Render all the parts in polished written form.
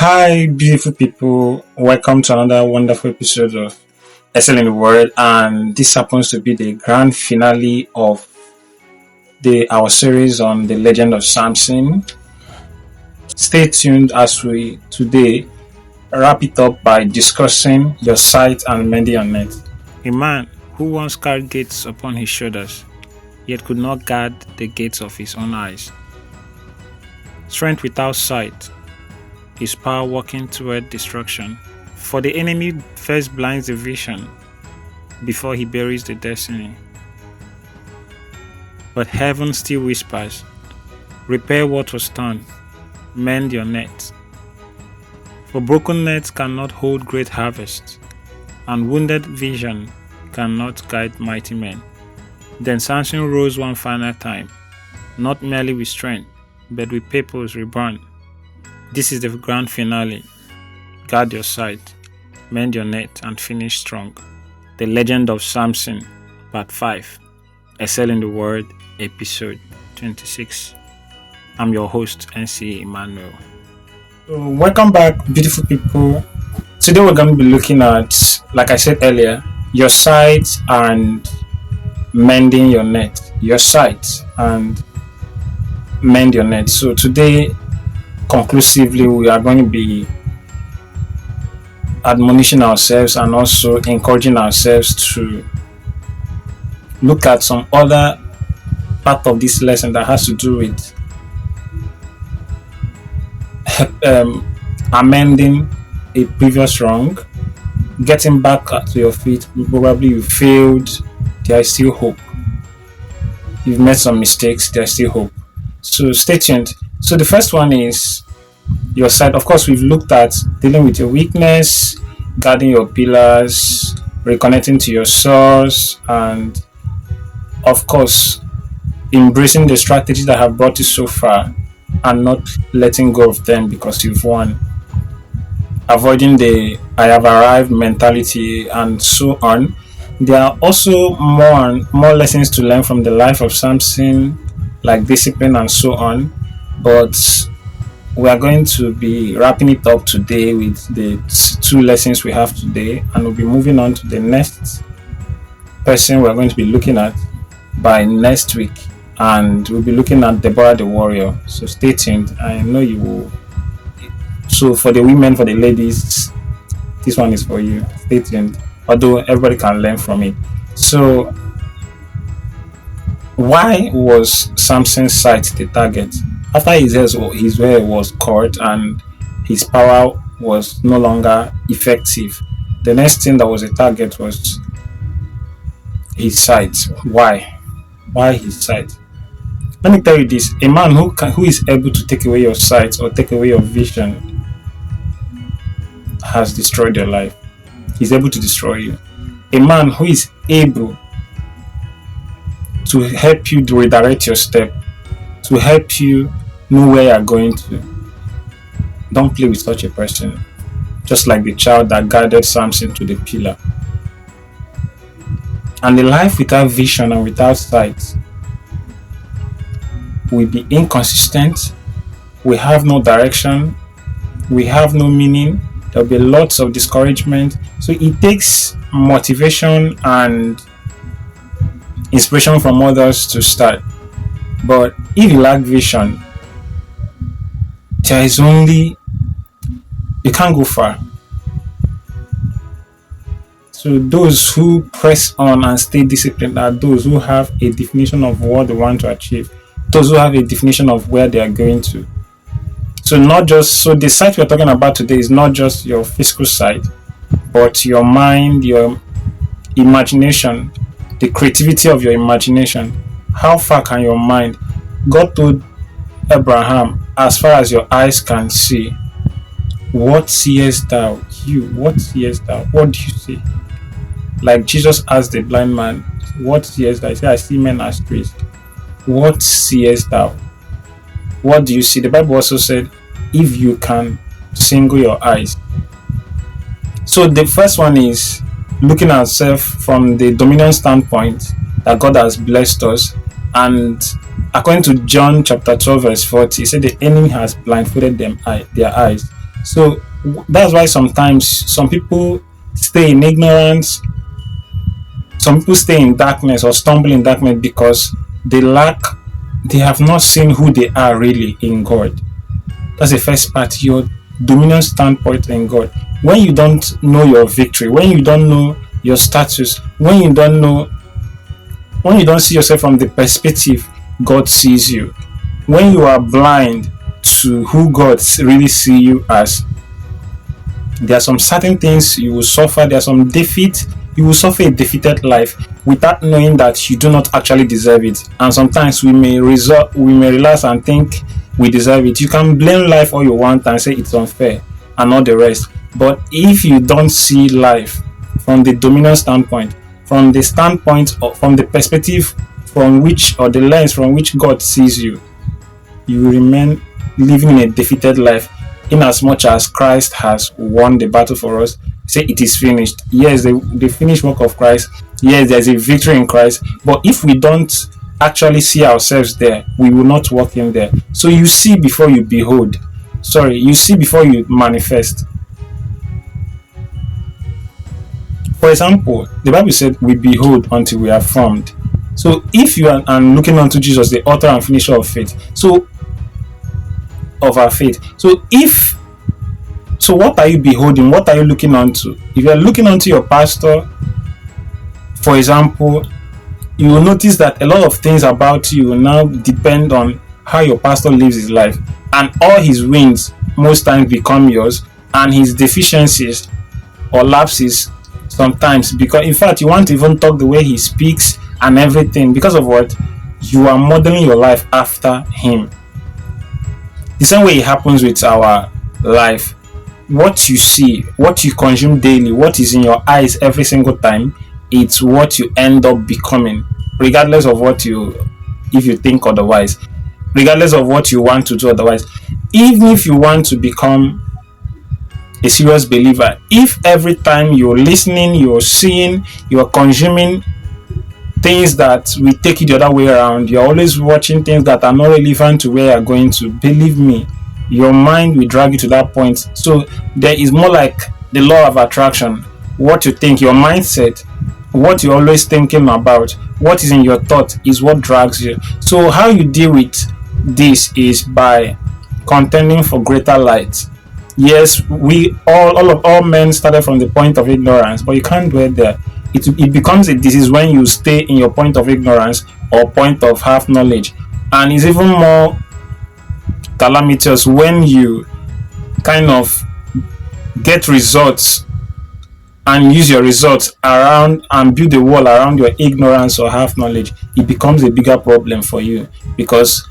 Hi, beautiful people. Welcome to another wonderful episode of Excel in the World. And this happens to be the grand finale of our series on the legend of Samson. Stay tuned as we today wrap it up by discussing your sight and mending your net. A man who once carried gates upon his shoulders, yet could not guard the gates of his own eyes. Strength without sight, his power working toward destruction. For the enemy first blinds the vision before he buries the destiny. But heaven still whispers, repair what was torn, mend your net. For broken nets cannot hold great harvests, and wounded vision cannot guide mighty men. Then Samson rose one final time, not merely with strength, but with purpose reborn. This is the grand finale. Guard your sight, mend your net, and finish strong. The Legend of Samson, Part 5. Excel in the Word, Episode 26. I'm your host, NC Emmanuel. So welcome back, beautiful people. Today we're going to be looking at, like I said earlier, your sight and mending your net. Your sight and mend your net. So today, conclusively, we are going to be admonishing ourselves and also encouraging ourselves to look at some other part of this lesson that has to do with amending a previous wrong, getting back to your feet. Probably you failed, there is still hope. You've made some mistakes, there's still hope. So stay tuned. So the first one is your sight. Of course, we've looked at dealing with your weakness, guarding your pillars, reconnecting to your source, and of course, embracing the strategies that have brought you so far and not letting go of them because you've won. Avoiding the I have arrived mentality and so on. There are also more lessons to learn from the life of Samson, like discipline and so on. But we are going to be wrapping it up today with the two lessons we have today, and we'll be moving on to the next person we're going to be looking at by next week, and we'll be looking at Deborah the warrior. So stay tuned. I know you will. So for the women, for the ladies, this one is for you. Stay tuned. Although everybody can learn from it. So why was Samson's sight the target? After his way was caught and his power was no longer effective, the next thing that was a target was his sight. Why? Why his sight? Let me tell you this: a man who is able to take away your sight or take away your vision has destroyed your life. He's able to destroy you. A man who is able to help you to redirect your step, to help you know where you're going to. Don't play with such a person. Just like the child that guided Samson to the pillar. And the life without vision and without sight will be inconsistent. We have no direction. We have no meaning. There'll be lots of discouragement. So it takes motivation and inspiration from others to start. But if you lack vision, there is only, you can't go far. So those who press on and stay disciplined are those who have a definition of what they want to achieve, those who have a definition of where they are going to. So the sight we're talking about today is not just your physical sight, but your mind, your imagination, the creativity of your imagination. How far can your mind? God told Abraham, as far as your eyes can see, what seest thou? What seest thou? What do you see? Like Jesus asked the blind man, what seest thou? He said, I see men as trees. What seest thou? What do you see? The Bible also said, if you can single your eyes. So the first one is looking at ourselves from the dominion standpoint that God has blessed us. And according to John chapter 12 verse 40, he said the enemy has blindfolded their eyes So that's why sometimes some people stay in ignorance, some people stay in darkness or stumble in darkness because they lack, they have not seen who they are really in God. That's the first part, your dominion standpoint in God. When you don't know your victory, when you don't know your status, when you don't see yourself from the perspective God sees you, when you are blind to who God really see you as, there are some certain things you will suffer, there are some defeat, you will suffer a defeated life without knowing that you do not actually deserve it. And sometimes we may relax and think we deserve it. You can blame life all you want and say it's unfair and all the rest. But if you don't see life from the dominion standpoint, from the standpoint of, from the perspective from which, or the lens from which God sees you, you will remain living in a defeated life, in as much as Christ has won the battle for us. Say it is finished. Yes, the finished work of Christ. Yes, there's a victory in Christ. But if we don't actually see ourselves there, we will not walk in there. So you see before you behold. Sorry, you see before you manifest. For example, the Bible said, "We behold until we are formed." So if you are and looking unto Jesus, the author and finisher of faith, so of our faith. So what are you beholding? What are you looking onto? If you are looking onto your pastor, for example, you will notice that a lot of things about you will now depend on how your pastor lives his life, and all his wins most times become yours, and his deficiencies or lapses sometimes, because in fact you want to even talk the way he speaks and everything, because of what? You are modeling your life after him. The same way it happens with our life. What you see, what you consume daily, what is in your eyes every single time, it's what you end up becoming, regardless of what you, if you think otherwise, regardless of what you want to do otherwise. Even if you want to become a serious believer, if every time you're listening, you're seeing, you're consuming things that will take you the other way around, you're always watching things that are not relevant to where you're going to, believe me, your mind will drag you to that point. So there is more like the law of attraction. What you think, your mindset, what you're always thinking about, what is in your thought is what drags you. So how you deal with this is by contending for greater light. Yes, we all men started from the point of ignorance, but you can't dwell there. It becomes a disease when you stay in your point of ignorance or point of half knowledge, and it's even more calamitous when you kind of get results and use your results around and build a wall around your ignorance or half knowledge. It becomes a bigger problem for you, because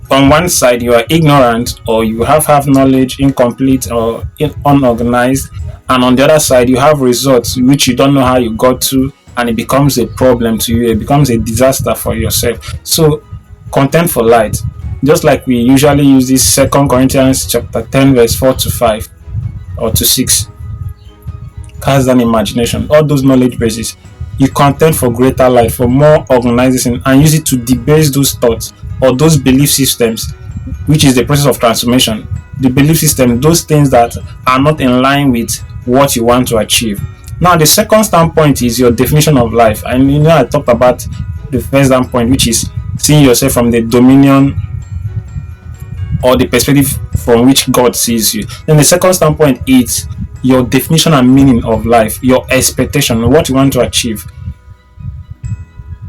on one side you are ignorant or you have half knowledge, incomplete or unorganized, and on the other side you have results which you don't know how you got to, and it becomes a problem to you, it becomes a disaster for yourself. So contend for light, just like we usually use this 2 Corinthians chapter 10 verse 4 to 5 or to 6, cast down imagination, all those knowledge bases. You contend for greater light, for more organization, and use it to debase those thoughts or those belief systems, which is the process of transformation. The belief system, those things that are not in line with what you want to achieve. Now, the second standpoint is your definition of life. And I talked about the first standpoint, which is seeing yourself from the dominion or the perspective from which God sees you. Then the second standpoint is your definition and meaning of life, your expectation, what you want to achieve.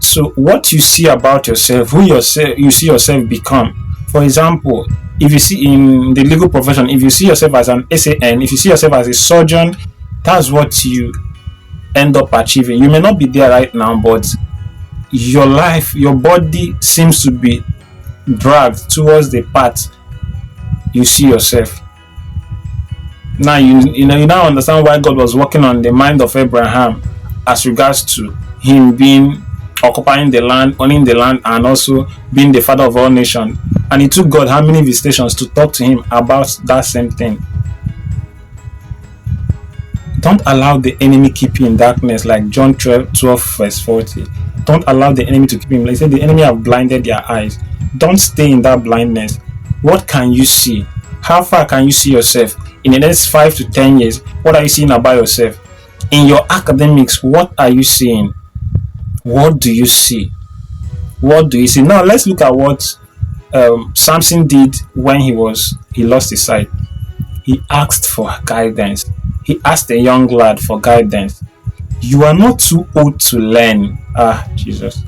So what you see about yourself, who you see yourself become. For example, if you see in the legal profession, if you see yourself as an SAN, if you see yourself as a surgeon, that's what you end up achieving. You may not be there right now, but your life, your body seems to be dragged towards the path you see yourself. Now you now understand why God was working on the mind of Abraham as regards to him being occupying the land, owning the land, and also being the father of all nations. And it took God how many visitations to talk to him about that same thing. Don't allow the enemy keep you in darkness, like John 12 verse 40. Don't allow the enemy to keep him. Like I said, the enemy have blinded their eyes. Don't stay in that blindness. What can you see? How far can you see yourself in the next 5 to 10 years? What are you seeing about yourself? In your academics, what are you seeing? What do you see? What do you see? Now let's look at what Samson did when he lost his sight. He asked for guidance. He asked a young lad for guidance. You are not too old to learn. Ah, Jesus.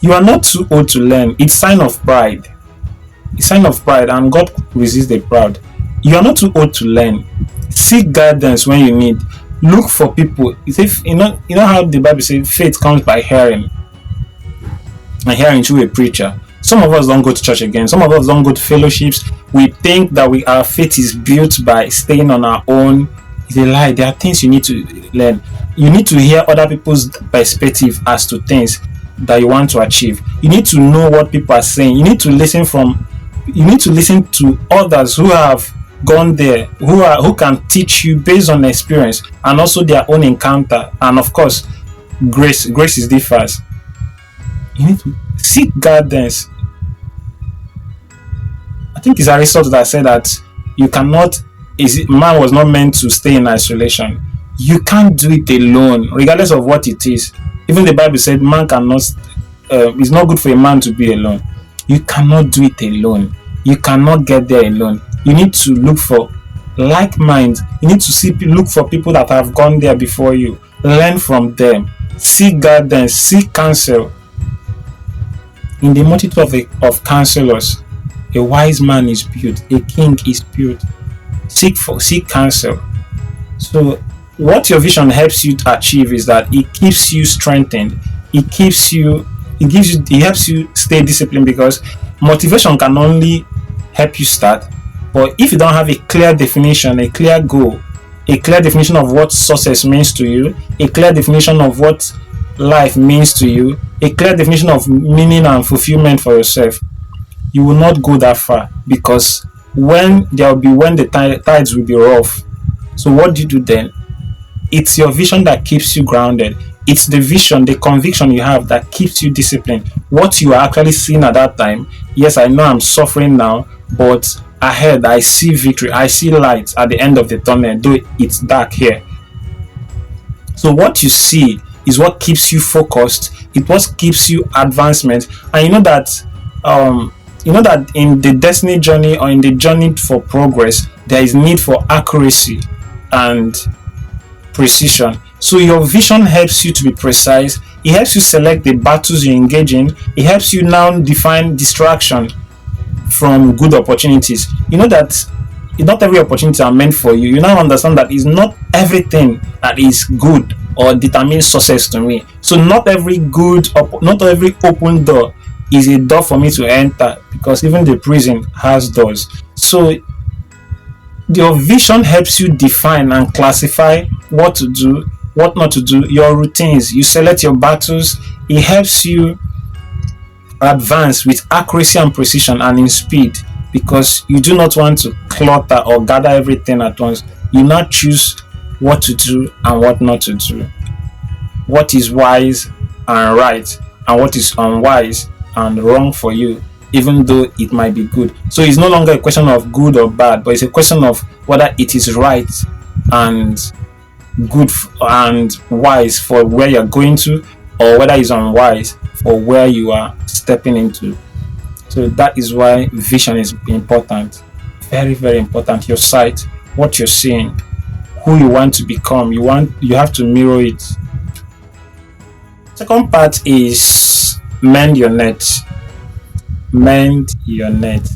You are not too old to learn. It's sign of pride. It's sign of pride, and God resists the proud. You are not too old to learn. Seek guidance when you need. Look for people. If you know how the Bible says faith comes by hearing, and hearing through a preacher. Some of us don't go to church again. Some of us don't go to fellowships. We think that our faith is built by staying on our own. It's a lie. There are things you need to learn. You need to hear other people's perspective as to things that you want to achieve. You need to know what people are saying. You need to listen to others who have gone there, who can teach you based on experience and also their own encounter. And of course, grace is different. You need to seek guidance. I think it's Aristotle that said that man was not meant to stay in isolation. You can't do it alone, regardless of what it is. Even the Bible said man cannot. It's not good for a man to be alone. You cannot do it alone. You cannot get there alone. You need to look for like minds. You need to look for people that have gone there before you. Learn from them. Seek guidance. Seek counsel. In the multitude of counselors, a wise man is built. A king is built. Seek counsel. So, what your vision helps you to achieve is that it keeps you strengthened. It helps you stay disciplined, because motivation can only help you start. But if you don't have a clear definition, a clear goal, a clear definition of what success means to you, a clear definition of what life means to you, a clear definition of meaning and fulfillment for yourself, you will not go that far, because when the tides will be rough. So what do you do then? It's your vision that keeps you grounded. It's the vision, the conviction you have that keeps you disciplined. What you are actually seeing at that time, yes, I know I'm suffering now, but ahead I see victory. I see light at the end of the tunnel, though it's dark here. So what you see is what keeps you focused. It what keeps you advancement. And you know that in the destiny journey, or in the journey for progress, there is need for accuracy and precision. So your vision helps you to be precise. It helps you select the battles you engage in. It helps you now define distraction from good opportunities. You know that not every opportunity are meant for you. You now understand that it's not everything that is good or determines success to me. So not every open door is a door for me to enter, because even the prison has doors. So your vision helps you define and classify what to do, what not to do, your routines. You select your battles. It helps you advance with accuracy and precision and in speed, because you do not want to clutter or gather everything at once. You now choose what to do and what not to do, what is wise and right, and what is unwise and wrong for you, even though it might be good. So it's no longer a question of good or bad, but it's a question of whether it is right and good and wise for where you're going to, or whether it's unwise for where you are stepping into. So that is why vision is important. Very, very important. Your sight, what you're seeing, who you want to become, you have to mirror it. Second part is mend your net. Mend your net.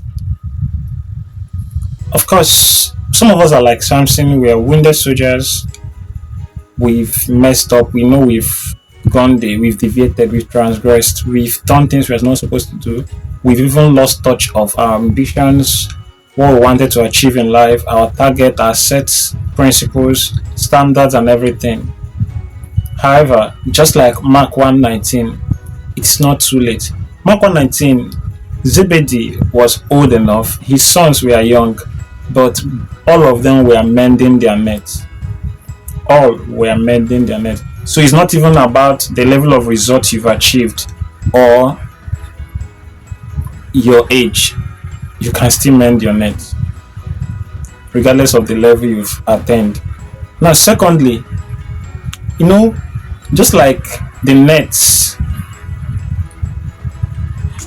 Of course, some of us are like Samson. We are wounded soldiers. We've messed up. We know we've Grande, we've deviated, we've transgressed, we've done things we're not supposed to do. We've even lost touch of our ambitions, what we wanted to achieve in life, our target, our set principles, standards, and everything. However, just like Mark 1:19, it's not too late. Mark 1:19, Zebedee was old enough, his sons were young, but all of them were mending their nets. All were mending their nets. So it's not even about the level of results you've achieved or your age. You can still mend your net. regardless of the level you've attained. Now, secondly, you know, just like the nets,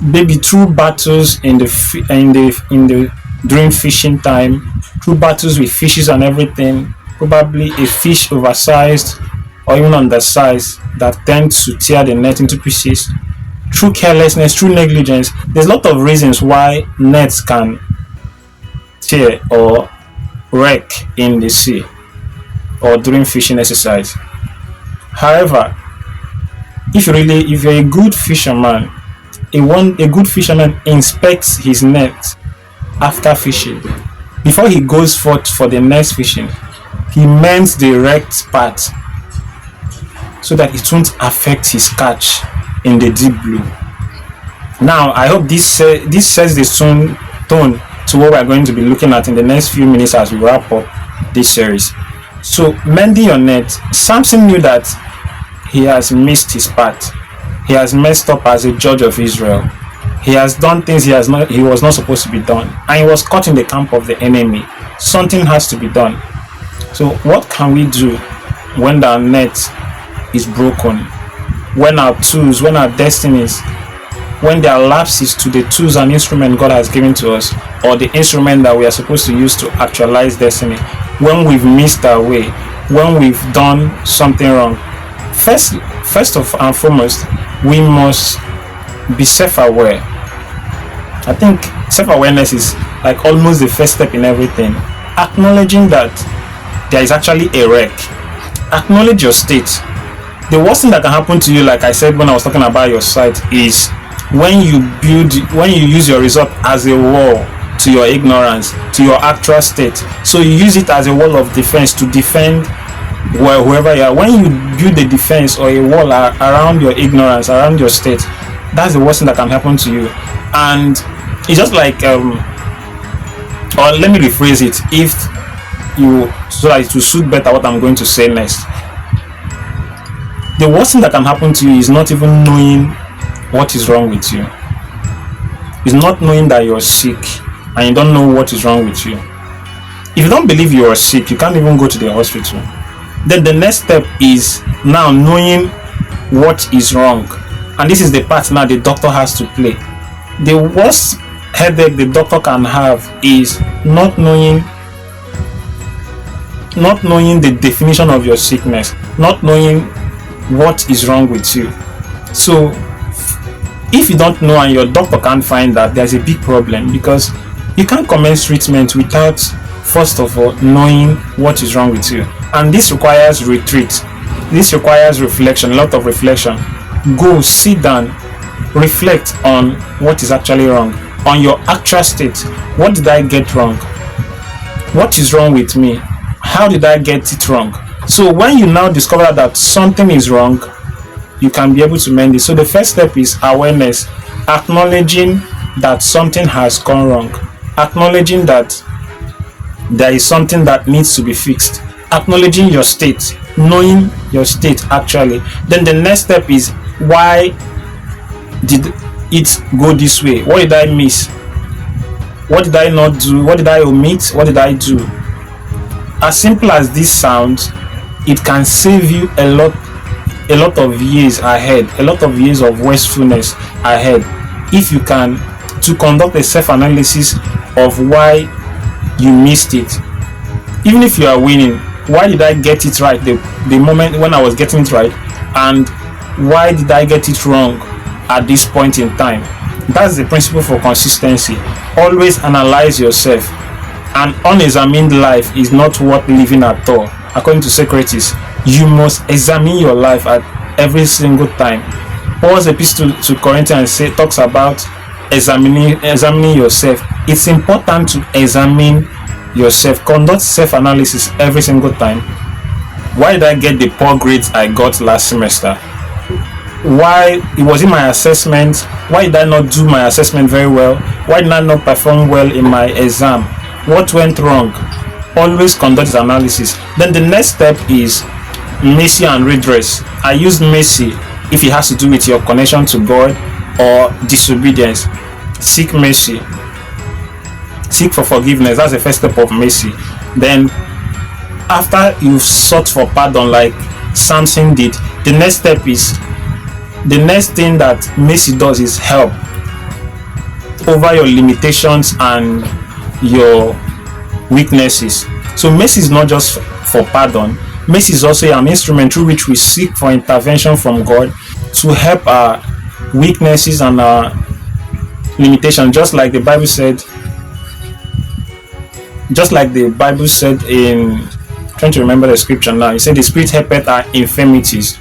maybe through battles in the during fishing time, through battles with fishes and everything, probably a fish oversized or even undersized that tends to tear the net into pieces. Through carelessness, through negligence, there's a lot of reasons why nets can tear or wreck in the sea or during fishing exercise. However, if you're a good fisherman, a good fisherman inspects his net after fishing. Before he goes forth for the next fishing, he mends the wrecked part so that it won't affect his catch in the deep blue. Now, I hope this sets the tone to what we're going to be looking at in the next few minutes as we wrap up this series. So, mending your net, Samson knew that he has missed his part. He has messed up as a judge of Israel. He has done things he was not supposed to be done, and he was caught in the camp of the enemy. Something has to be done. So, what can we do when our net is broken? When our tools, when our destinies, when there are lapses to the tools and instruments God has given to us, or the instrument that we are supposed to use to actualize destiny, when we've missed our way, when we've done something wrong. First and foremost, we must be self-aware. I think self-awareness is like almost the first step in everything. Acknowledging that there is actually a wreck. Acknowledge your state. The worst thing that can happen to you, like I said when I was talking about your site, is when you use your result as a wall to your ignorance, to your actual state. So you use it as a wall of defense to defend whoever you are. When you build a defense or a wall around your ignorance, around your state, that's the worst thing that can happen to you. And it's just like or let me rephrase it, if you, so that it will suit better what I'm going to say next. The worst thing that can happen to you is not even knowing what is wrong with you. It's not knowing that you're sick and you don't know what is wrong with you. If you don't believe you are sick, you can't even go to the hospital. Then the next step is now knowing what is wrong. And this is the part now the doctor has to play. The worst headache the doctor can have is not knowing the definition of your sickness, not knowing what is wrong with you. So if you don't know and your doctor can't find that, there's a big problem, because you can't commence treatment without first of all knowing what is wrong with you. And this requires retreat. This requires reflection, a lot of reflection. Go sit down, reflect on what is actually wrong, on your actual state. What did I get wrong? What is wrong with me? How did I get it wrong? So when you now discover that something is wrong, you can be able to mend it. So the first step is awareness, acknowledging that something has gone wrong, acknowledging that there is something that needs to be fixed, acknowledging your state, knowing your state actually. Then the next step is, why did it go this way? What did I miss? What did I not do? What did I omit? What did I do? As simple as this sounds, it can save you a lot of years ahead, a lot of years of wastefulness ahead, if you can to conduct a self-analysis of why you missed it. Even if you are winning, why did I get it right the moment when I was getting it right, and why did I get it wrong at this point in time? That's the principle for consistency. Always analyze yourself. An unexamined life is not worth living at all. According to Socrates, you must examine your life at every single time. Paul's epistle to Corinthians talks about examining yourself. It's important to examine yourself. Conduct self-analysis every single time. Why did I get the poor grades I got last semester? Why it was in my assessment? Why did I not do my assessment very well? Why did I not perform well in my exam? What went wrong? Always conduct analysis. Then the next step is mercy and redress. I use mercy if it has to do with your connection to God or disobedience. Seek mercy. Seek for forgiveness. That's the first step of mercy. Then after you've sought for pardon like Samson did, the next thing that mercy does is help over your limitations and your weaknesses. So mercy is not just for pardon. Mercy is also an instrument through which we seek for intervention from God to help our weaknesses and our limitations. Just like the Bible said, in, trying to remember the scripture now, it said the Spirit helpeth our infirmities.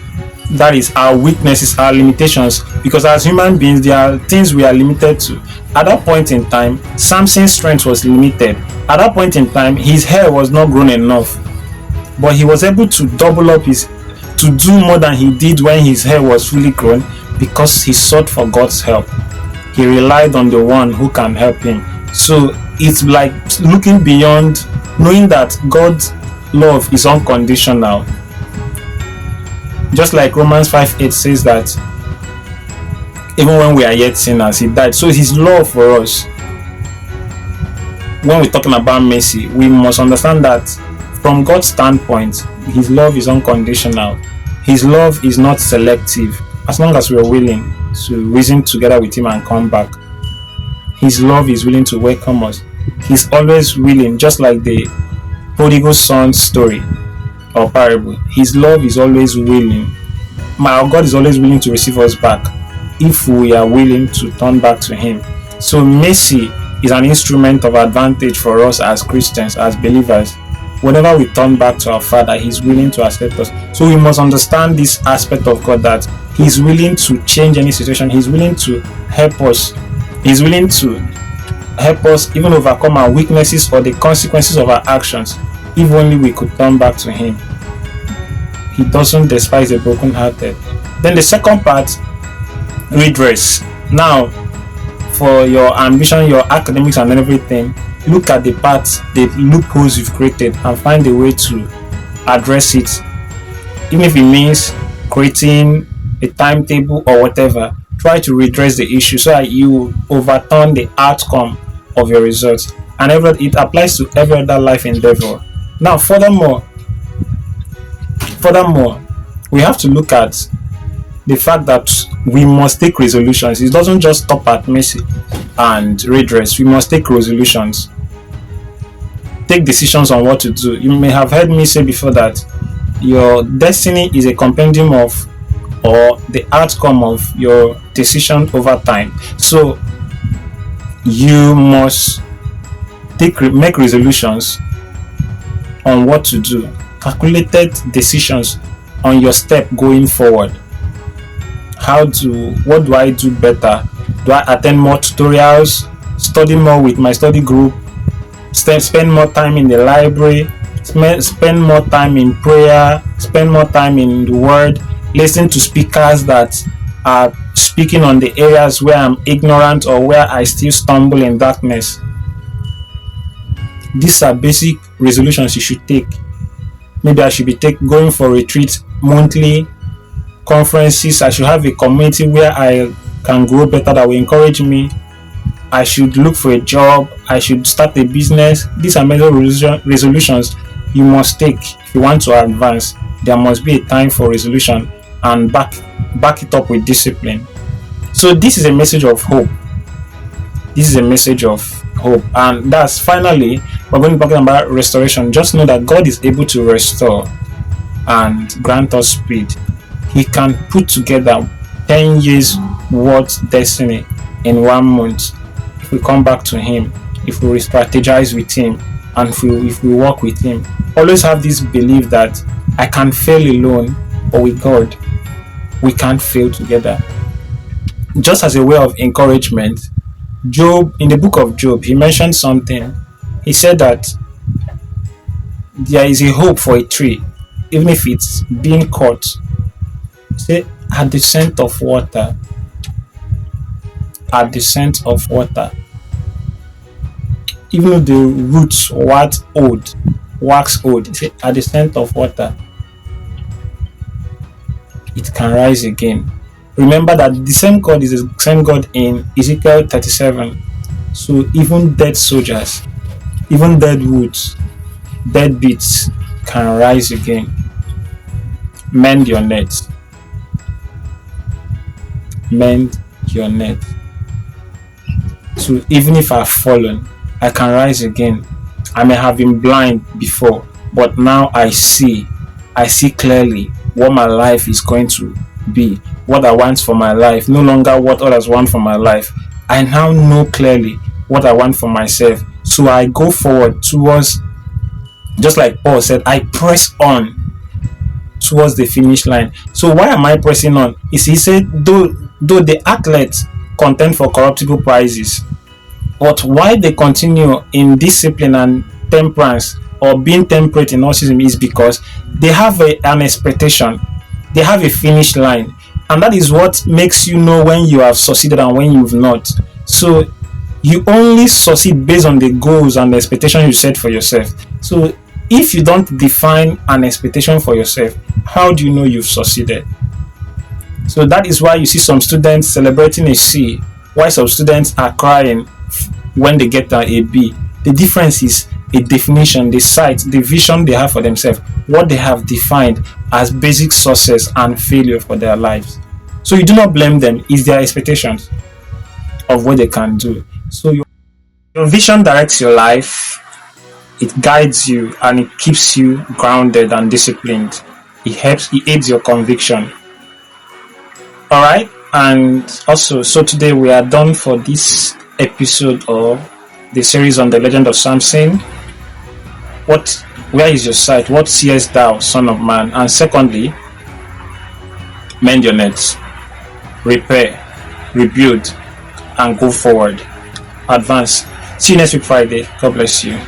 That is our weaknesses, our limitations, because as human beings there are things we are limited to. At that point in time, Samson's strength was limited. At that point in time, his hair was not grown enough, but he was able to to do more than he did when his hair was fully grown, because he sought for God's help. He relied on the one who can help him. So it's like looking beyond, knowing that God's love is unconditional. Just like Romans 5:8 says that even when we are yet sinners, he died. So his love for us, when we're talking about mercy, we must understand that from God's standpoint, his love is unconditional. His love is not selective. As long as we are willing to reason together with him and come back, his love is willing to welcome us. He's always willing, just like the prodigal son story or parable. His love is always willing. Our God is always willing to receive us back if we are willing to turn back to him. So mercy is an instrument of advantage for us as Christians, as believers. Whenever we turn back to our Father, he's willing to accept us. So we must understand this aspect of God, that he's willing to change any situation. He's willing to help us. He's willing to help us even overcome our weaknesses or the consequences of our actions, if only we could turn back to him. He doesn't despise the brokenhearted. Then the second part, redress. Now, for your ambition, your academics and everything, look at the parts, the loopholes you've created, and find a way to address it. Even if it means creating a timetable or whatever, try to redress the issue so that you overturn the outcome of your results. And it applies to every other life endeavor. Now, furthermore, we have to look at the fact that we must take resolutions. It doesn't just stop at mercy and redress. We must take resolutions, take decisions on what to do. You may have heard me say before that your destiny is a compendium of, or the outcome of, your decision over time. So you must make resolutions on what to do, calculated decisions on your step going forward. What do I do better? Do I attend more tutorials, study more with my study group, spend more time in the library, spend more time in prayer, spend more time in the word, listen to speakers that are speaking on the areas where I'm ignorant or where I still stumble in darkness? These are basic resolutions you should take. Maybe I should be going for retreats monthly, conferences. I should have a community where I can grow better, that will encourage me. I should look for a job. I should start a business. These are major resolutions you must take if you want to advance. There must be a time for resolution, and back it up with discipline. So this is a message of hope. And that's, finally, we're going to be talking about restoration. Just know that God is able to restore and grant us speed. He can put together 10 years worth destiny in 1 month if we come back to him, if we strategize with him, and if we work with him. Always have this belief that I can fail alone, but with God we can't fail together. Just as a way of encouragement, Job, in the book of Job, he mentioned something. He said that there is a hope for a tree, even if it's being cut. He said, at the scent of water. Even though the roots wax old, he said, at the scent of water, it can rise again. Remember that the same God is the same God in Ezekiel 37. So even dead soldiers, even dead woods Deadbeats can rise again. Mend your net. Mend your net. So even if I've fallen, I can rise again. I may have been blind before, but now I see. I see clearly what my life is going to be, what I want for my life, no longer what others want for my life. I now know clearly what I want for myself. So I go forward towards, just like Paul said, I press on towards the finish line. So why am I pressing on? Is he said, though the athletes contend for corruptible prizes, but why they continue in discipline and temperance or being temperate in all season is because they have an expectation, they have a finish line, and that is what makes you know when you have succeeded and when you've not. So you only succeed based on the goals and the expectation you set for yourself. So if you don't define an expectation for yourself, how do you know you've succeeded? So that is why you see some students celebrating a C, while some students are crying when they get a B. The difference is a definition, the sight, the vision they have for themselves, what they have defined as basic success and failure for their lives. So you do not blame them, it's their expectations of what they can do. So your vision directs your life, it guides you, and it keeps you grounded and disciplined. It aids your conviction. All right, and also, so today we are done for this episode of the series on the legend of Samson. Where is your sight? What seest thou, son of man? And secondly, mend your nets, repair, rebuild, and go forward. Advance. See you next week Friday. God bless you.